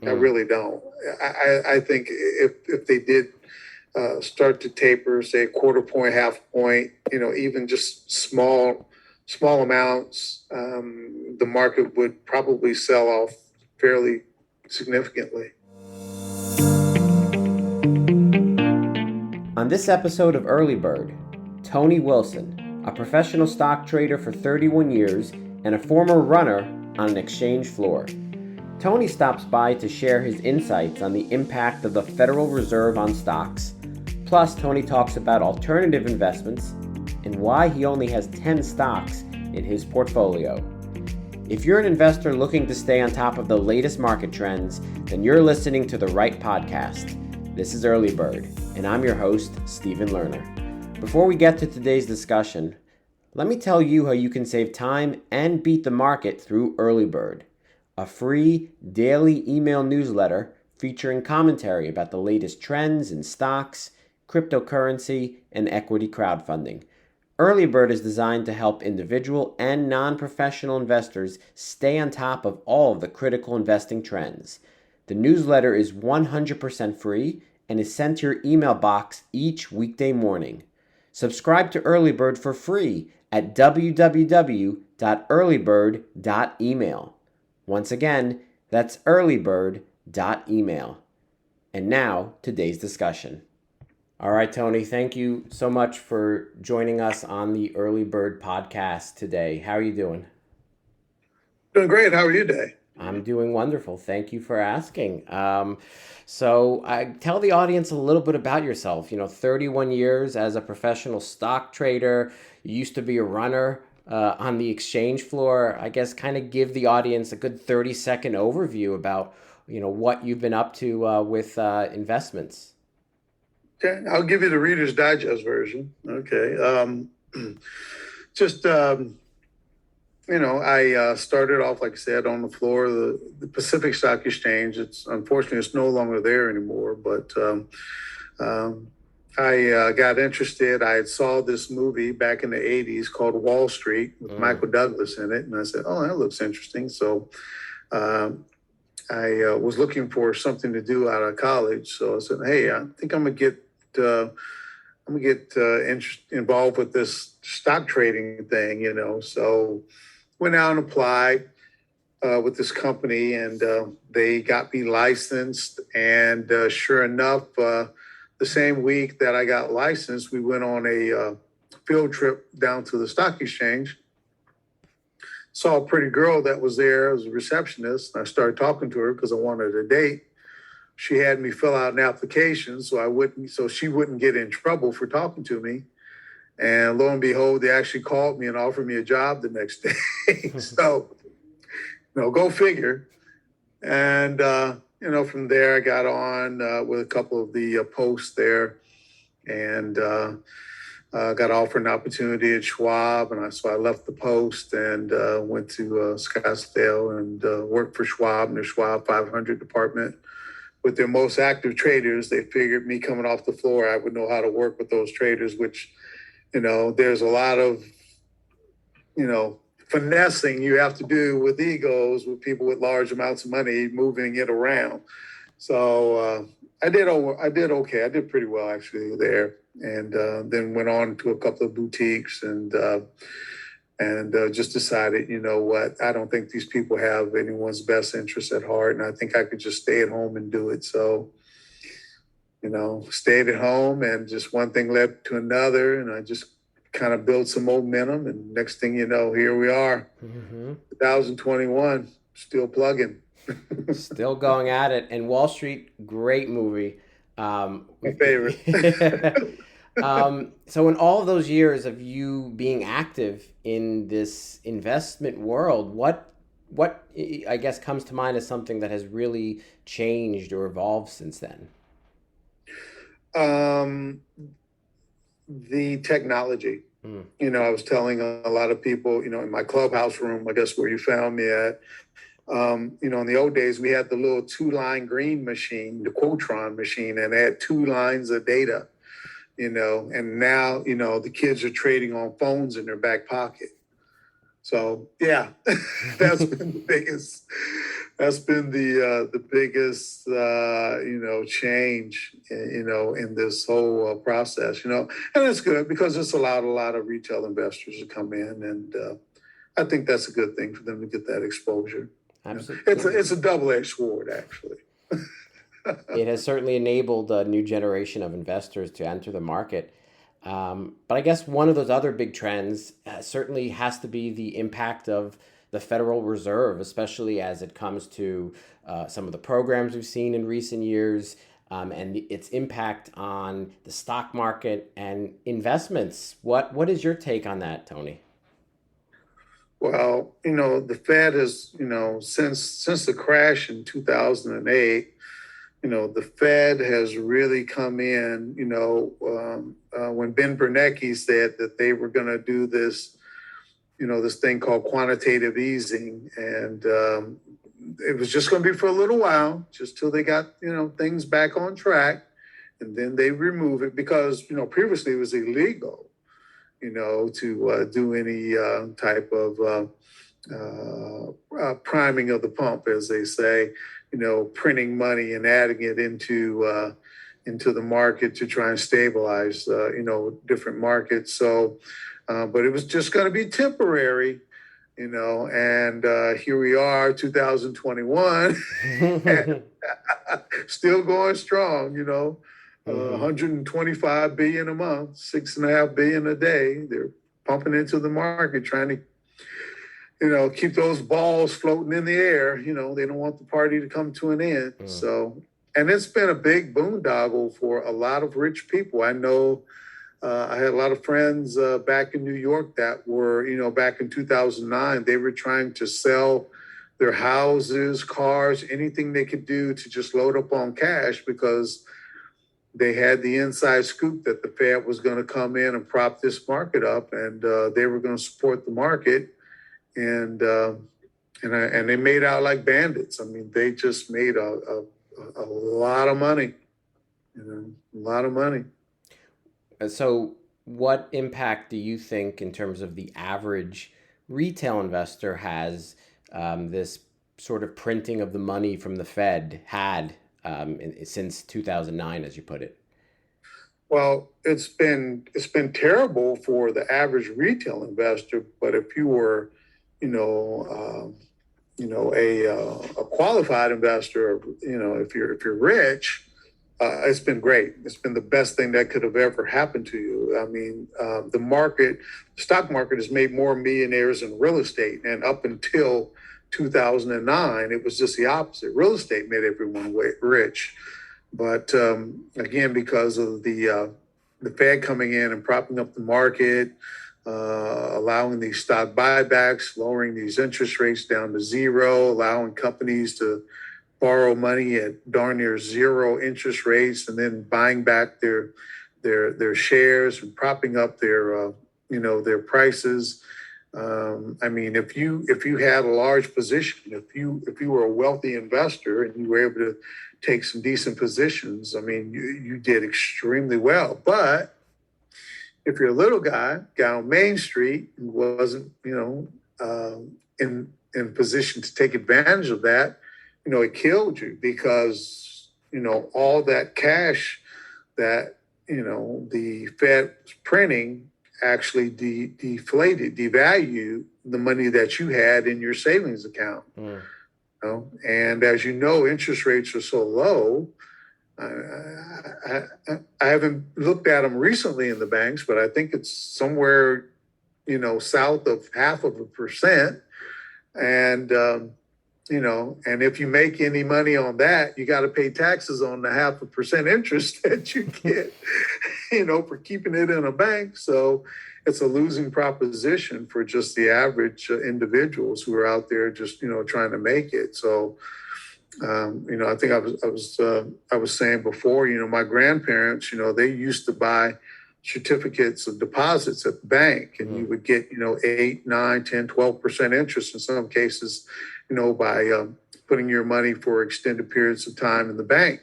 I really don't. I think if they did start to taper, say a quarter point, half point, even just small amounts, the market would probably sell off fairly significantly. On this episode of Early Bird, Tony Wilson, a professional stock trader for 31 years and a former runner on an exchange floor. Tony stops by to share his insights on the impact of the Federal Reserve on stocks. Plus, Tony talks about alternative investments and why he only has 10 stocks in his portfolio. If you're an investor looking to stay on top of the latest market trends, then you're listening to the right podcast. This is Early Bird, and I'm your host, Stephen Lerner. Before we get to today's discussion, let me tell you how you can save time and beat the market through Early Bird, a free daily email newsletter featuring commentary about the latest trends in stocks, cryptocurrency, and equity crowdfunding. Early Bird is designed to help individual and non-professional investors stay on top of all of the critical investing trends. The newsletter is 100% free and is sent to your email box each weekday morning. Subscribe to Early Bird for free at www.earlybird.email. Once again, that's earlybird.email. And now, today's discussion. All right, Tony, thank you so much for joining us on the Early Bird podcast today. How are you doing? Doing great. How are you today? I'm doing wonderful. Thank you for asking. So I tell the audience a little bit about yourself. 31 years as a professional stock trader. You used to be a runner on the exchange floor. I guess kind of give the audience a good 30-second overview about, what you've been up to with investments. Okay, I'll give you the Reader's Digest version. Okay. I started off, like I said, on the floor of the Pacific Stock Exchange. Unfortunately, it's no longer there anymore, but I got interested. I saw this movie back in the 80s called Wall Street with Michael Douglas in it, and I said, oh, that looks interesting. So I was looking for something to do out of college. So I said, hey, I think I'm going to get involved with this stock trading thing, So went out and applied with this company, and they got me licensed. And sure enough, the same week that I got licensed, we went on a field trip down to the stock exchange. Saw a pretty girl that was there as a receptionist. And I started talking to her because I wanted a date. She had me fill out an application so she wouldn't get in trouble for talking to me. And lo and behold, they actually called me and offered me a job the next day. So, go figure. And, from there I got on with a couple of the posts there, and got offered an opportunity at Schwab. And so I left the Post and went to Scottsdale and worked for Schwab in their Schwab 500 department. With their most active traders, they figured me coming off the floor, I would know how to work with those traders, which, there's a lot of, finessing you have to do with egos, with people with large amounts of money, moving it around. So I did okay. I did pretty well actually there, and then went on to a couple of boutiques and just decided, what, I don't think these people have anyone's best interest at heart, and I think I could just stay at home and do it. So, stayed at home, and just one thing led to another, and I just kind of built some momentum, and next thing you know, here we are, 2021, still plugging. Still going at it. And Wall Street, great movie. My favorite. So in all of those years of you being active in this investment world, what I guess comes to mind as something that has really changed or evolved since then? The technology. I was telling a lot of people, in my clubhouse room, I guess where you found me at, in the old days, we had the little 2-line green machine, the Quotron machine, and it had 2 lines of data, and now, the kids are trading on phones in their back pocket. So, yeah, that's been That's been the biggest change in this whole process. And it's good because it's allowed a lot of retail investors to come in, and I think that's a good thing for them to get that exposure. Absolutely. It's a double-edged sword, actually. It has certainly enabled a new generation of investors to enter the market. But I guess one of those other big trends certainly has to be the impact of the Federal Reserve, especially as it comes to some of the programs we've seen in recent years, and its impact on the stock market and investments. What is your take on that, Tony? Well, the Fed has, since the crash in 2008, the Fed has really come in, when Ben Bernanke said that they were going to do this, this thing called quantitative easing. And it was just going to be for a little while, just till they got, things back on track. And then they remove it because, previously it was illegal, to do any type of priming of the pump, as they say, printing money and adding it into the market to try and stabilize, different markets. So, but it was just going to be temporary, and here we are, 2021, still going strong, 125 billion a month, 6.5 billion a day. They're pumping into the market, trying to keep those balls floating in the air. They don't want the party to come to an end. So, and it's been a big boondoggle for a lot of rich people. I know I had a lot of friends back in New York that were, back in 2009, they were trying to sell their houses, cars, anything they could do to just load up on cash because they had the inside scoop that the Fed was going to come in and prop this market up, and they were going to support the market. And they made out like bandits. I mean, they just made a lot of money, a lot of money. So, what impact do you think, in terms of the average retail investor, has this sort of printing of the money from the Fed had since 2009, as you put it? Well, it's been terrible for the average retail investor. But if you were a qualified investor, if you're rich, it's been great. It's been the best thing that could have ever happened to you. I mean, the stock market has made more millionaires in real estate, and up until 2009, it was just the opposite. Real estate made everyone rich, but again, because of the Fed coming in and propping up the market, allowing these stock buybacks, lowering these interest rates down to zero, allowing companies to borrow money at darn near zero interest rates, and then buying back their shares and propping up their prices. I mean, if you had a large position, if you were a wealthy investor and you were able to take some decent positions, I mean, you did extremely well. But if you're a little guy on Main Street who wasn't, in position to take advantage of that, it killed you because, all that cash that, the Fed was printing actually devalued the money that you had in your savings account. And as you know, interest rates are so low. I haven't looked at them recently in the banks, but I think it's somewhere, south of 0.5%. And, and if you make any money on that, you got to pay taxes on the 0.5% interest that you get, for keeping it in a bank. So it's a losing proposition for just the average individuals who are out there just, trying to make it. So, I think I was saying before, my grandparents, they used to buy certificates of deposits at the bank, and you would get, 8, 9, 10, 12% interest in some cases, by putting your money for extended periods of time in the bank,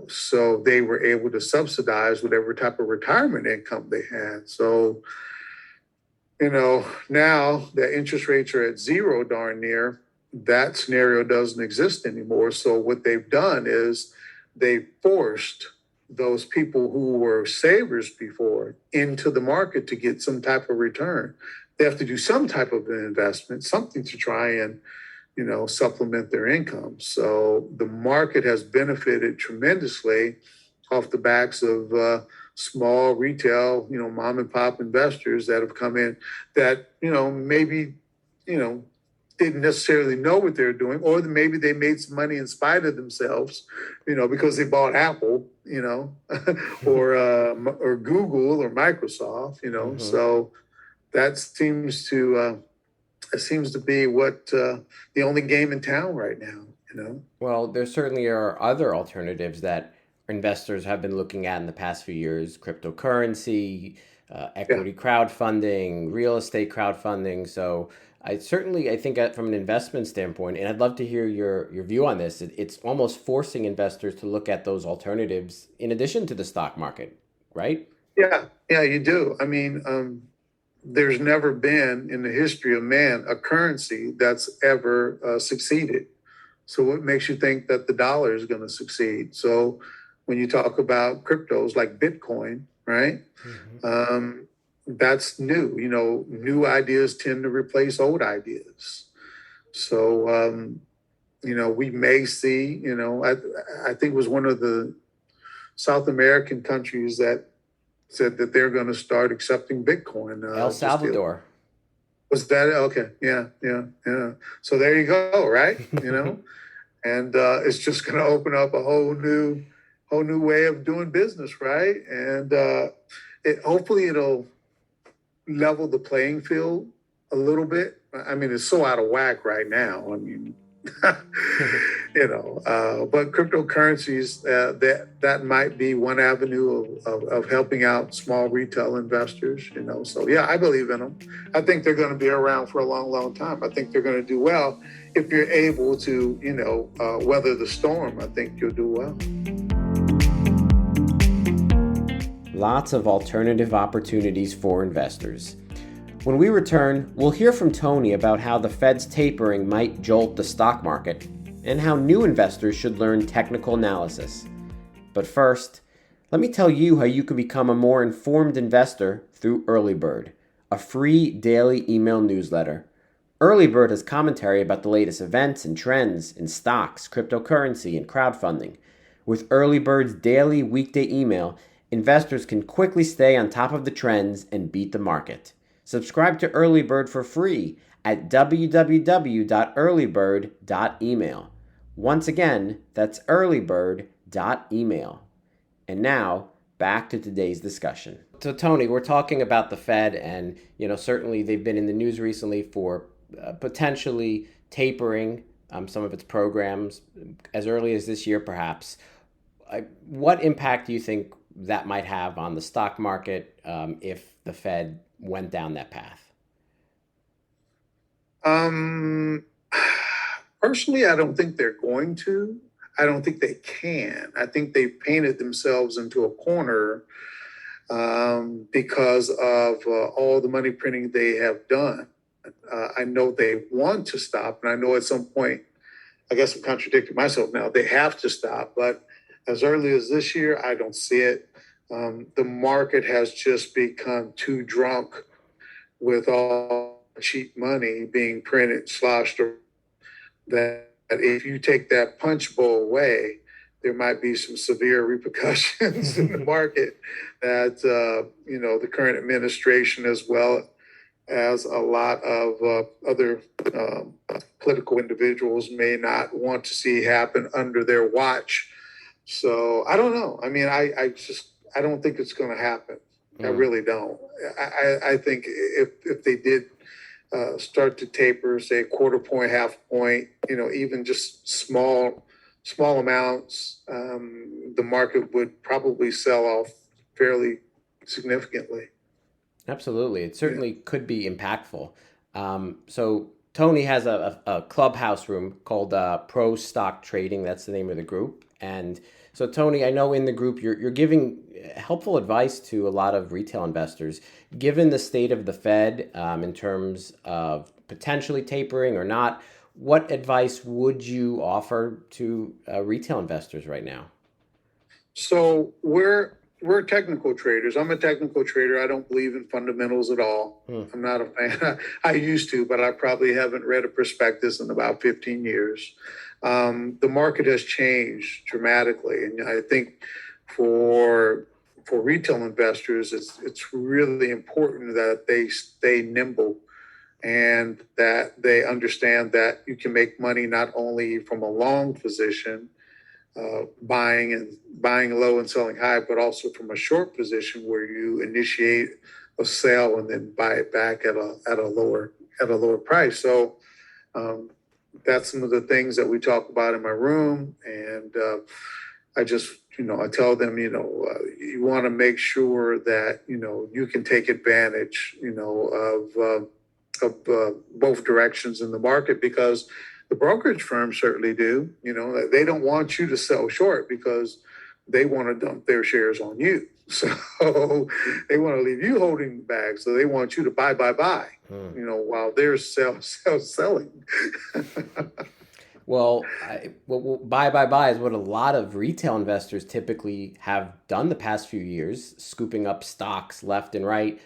so they were able to subsidize whatever type of retirement income they had. So, now that interest rates are at zero darn near, that scenario doesn't exist anymore. So what they've done is they forced those people who were savers before into the market to get some type of return. They have to do some type of an investment, something to try and, supplement their income. So the market has benefited tremendously off the backs of small retail, mom and pop investors that have come in that, maybe, you know, didn't necessarily know what they're doing, or maybe they made some money in spite of themselves, because they bought Apple, or Google or Microsoft, So that seems to be what the only game in town right now. Well, there certainly are other alternatives that investors have been looking at in the past few years: cryptocurrency, Yeah, equity crowdfunding, real estate crowdfunding. So I think from an investment standpoint, and I'd love to hear your view on this. It's almost forcing investors to look at those alternatives in addition to the stock market, right? yeah, you do. I mean, there's never been in the history of man a currency that's ever succeeded. So what makes you think that the dollar is going to succeed? So when you talk about cryptos like Bitcoin, right? Hmm. Um, that's new. New ideas tend to replace old ideas. So we may see. I think it was one of the South American countries that said that they're going to start accepting Bitcoin. El Just the Salvador. Was that okay? Yeah, yeah, yeah. So there you go, right? And it's just going to open up a whole new way of doing business, right? And hopefully it'll level the playing field a little bit. I mean, it's so out of whack right now. I mean, but cryptocurrencies, that might be one avenue of helping out small retail investors. So yeah, I believe in them. I think they're going to be around for a long, long time. I think they're going to do well if you're able to, weather the storm. I think you'll do well. Lots of alternative opportunities for investors. When we return, we'll hear from Tony about how the Fed's tapering might jolt the stock market and how new investors should learn technical analysis. But first, let me tell you how you can become a more informed investor through Early Bird, a free daily email newsletter. Early Bird has commentary about the latest events and trends in stocks, cryptocurrency, and crowdfunding. With Early Bird's daily weekday email, investors can quickly stay on top of the trends and beat the market. Subscribe to Early Bird for free at www.earlybird.email. Once again, that's earlybird.email. And now, back to today's discussion. So, Tony, we're talking about the Fed, and certainly they've been in the news recently for potentially tapering some of its programs as early as this year, perhaps. What impact do you think that might have on the stock market if the Fed went down that path? Personally, I don't think they're going to. I don't think they can. I think they've painted themselves into a corner because of all the money printing they have done. I know they want to stop, and I know at some point, I guess I'm contradicting myself now, they have to stop. But as early as this year, I don't see it. The market has just become too drunk with all cheap money being printed, sloshed, that if you take that punch bowl away, there might be some severe repercussions in the market that, the current administration, as well as a lot of other political individuals, may not want to see happen under their watch. So I don't know. I mean, I don't think it's going to happen. I really don't. I think if they did start to taper, say a quarter point, half point, even just small amounts, the market would probably sell off fairly significantly. Absolutely. It certainly could be impactful. So Tony has a clubhouse room called Pro Stock Trading. That's the name of the group. And so, Tony, I know in the group you're giving helpful advice to a lot of retail investors. Given the state of the Fed in terms of potentially tapering or not, What advice would you offer to retail investors right now? So we're technical traders. I'm a technical trader. I don't believe in fundamentals at all. Hmm. I'm not a fan. I used to, but I probably haven't read a prospectus in about 15 years. The market has changed dramatically, and I think for retail investors, it's really important that they stay nimble and that they understand that you can make money not only from a long position, buying low and selling high, but also from a short position where you initiate a sale and then buy it back at a lower price. So um, that's some of the things that we talk about in my room, and I just I tell them you want to make sure that you can take advantage of both directions in the market because the brokerage firms certainly do. They don't want you to sell short because they want to dump their shares on you. So they want to leave you holding the bag. So they want you to buy, while they're selling. Well, buy is what a lot of retail investors typically have done the past few years, scooping up stocks left and right.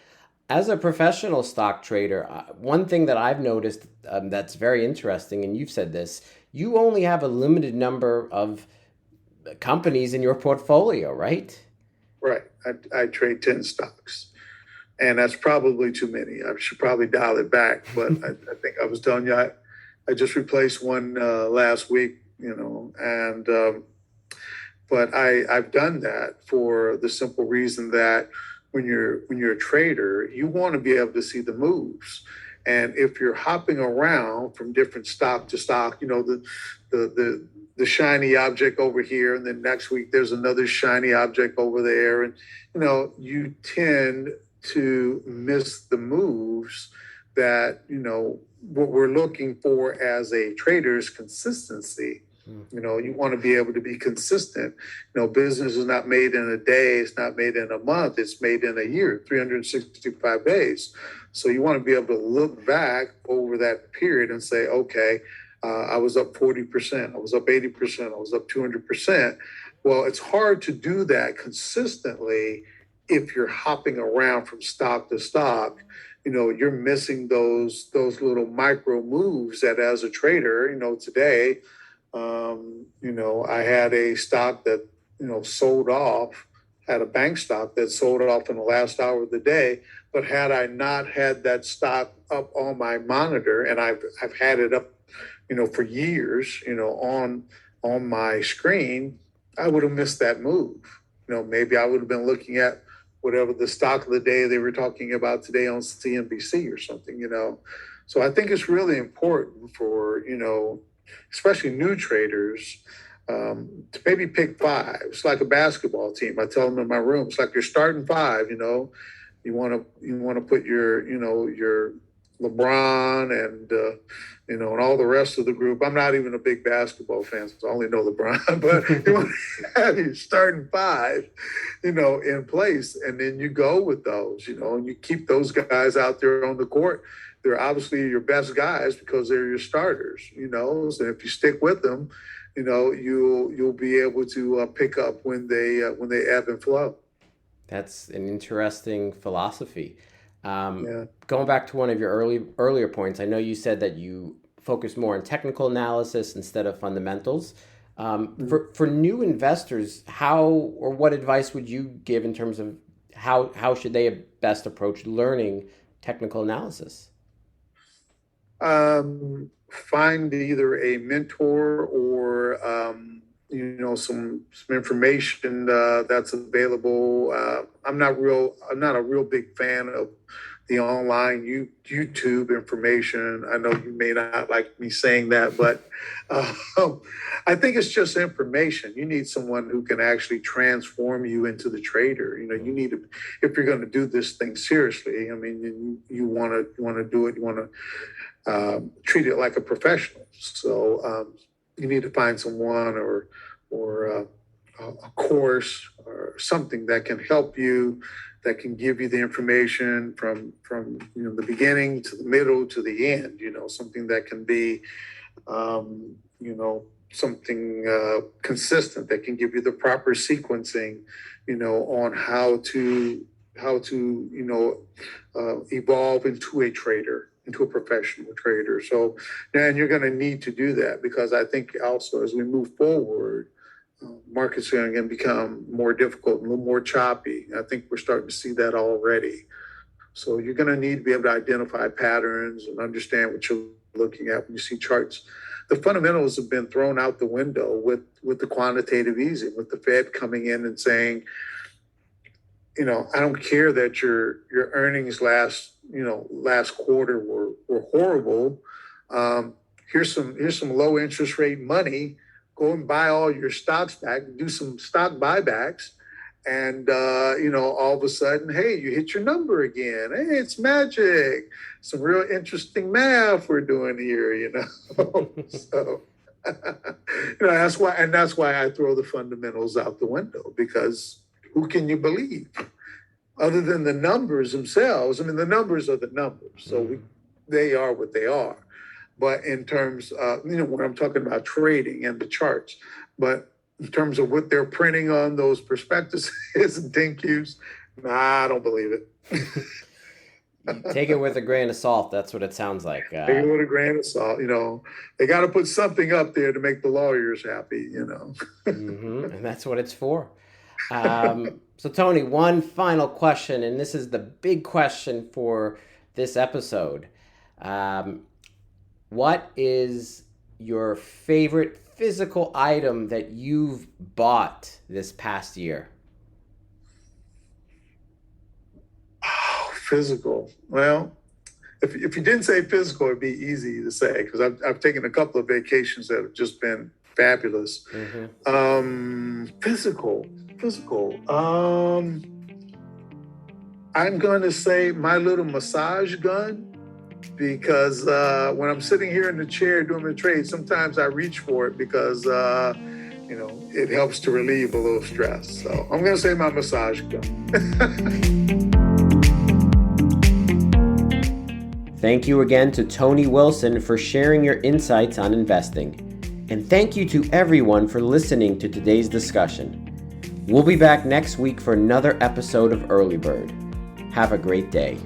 As a professional stock trader, one thing that I've noticed that's very interesting, and you've said this, you only have a limited number of companies in your portfolio, right? Right. I trade 10 stocks. And that's probably too many. I should probably dial it back. But I think I was telling you, I just replaced one last week, and but I've done that for the simple reason that when you're a trader, you want to be able to see the moves. And if you're hopping around from different stock to stock, the shiny object over here, and then next week there's another shiny object over there, and you tend to miss the moves that what we're looking for as a trader is consistency. You want to be able to be consistent. Business is not made in a day. It's not made in a month. It's made in a year, 365 days. So you want to be able to look back over that period and say, okay, I was up 40%. I was up 80%. I was up 200%. Well, it's hard to do that consistently if you're hopping around from stock to stock. You're missing those little micro moves that as a trader, today, I had a stock that, sold off, had a bank stock that sold off in the last hour of the day. But had I not had that stock up on my monitor, and I've had it up, for years, on my screen, I would have missed that move. Maybe I would have been looking at whatever the stock of the day they were talking about today on CNBC or something, So I think it's really important for, especially new traders, to maybe pick five. It's like a basketball team. I tell them in my room, it's like you're starting five. You want to put your LeBron and all the rest of the group. I'm not even a big basketball fan, so I only know LeBron. But you want to have your starting five, in place, and then you go with those. And you keep those guys out there on the court. They're obviously your best guys because they're your starters, So if you stick with them, you'll be able to pick up when they ebb and flow. That's an interesting philosophy. Yeah. Going back to one of your earlier points, I know you said that you focus more on technical analysis instead of fundamentals. For new investors, how or what advice would you give in terms of how should they best approach learning technical analysis? Find either a mentor or some information that's available. I'm not a real big fan of the online YouTube information. I know you may not like me saying that, but I think it's just information. You need someone who can actually transform you into the trader. You need to, if you're going to do this thing seriously. I mean, you want to do it. You want to treat it like a professional. So you need to find someone or a course or something that can help you, that can give you the information from the beginning to the middle to the end. Something that can be Something consistent that can give you the proper sequencing, on how to evolve into a trader, into a professional trader. So, and you're going to need to do that, because I think also as we move forward, markets are going to become more difficult, a little more choppy. I think we're starting to see that already. So you're going to need to be able to identify patterns and understand what you're looking at when you see charts. The fundamentals have been thrown out the window with the quantitative easing, with the Fed coming in and saying, I don't care that your earnings last quarter were horrible. Here's some low interest rate money. Go and buy all your stocks back, do some stock buybacks. And, all of a sudden, hey, you hit your number again. Hey, it's magic. Some real interesting math we're doing here, So, that's why I throw the fundamentals out the window, because who can you believe other than the numbers themselves? I mean, the numbers are the numbers. So they are what they are. But in terms of, when I'm talking about trading and the charts, but in terms of what they're printing on those prospectuses and ThinQs, I don't believe it. Take it with a grain of salt. That's what it sounds like. Take it with a grain of salt. They got to put something up there to make the lawyers happy, And that's what it's for. So, Tony, one final question, and this is the big question for this episode. What is your favorite physical item that you've bought this past year? Oh, physical. Well, if you didn't say physical, it'd be easy to say, because I've taken a couple of vacations that have just been fabulous. Physical. I'm going to say my little massage gun, because when I'm sitting here in the chair doing the trade, sometimes I reach for it because, it helps to relieve a little stress. So I'm going to say my massage gun. Thank you again to Tony Wilson for sharing your insights on investing. And thank you to everyone for listening to today's discussion. We'll be back next week for another episode of Early Bird. Have a great day.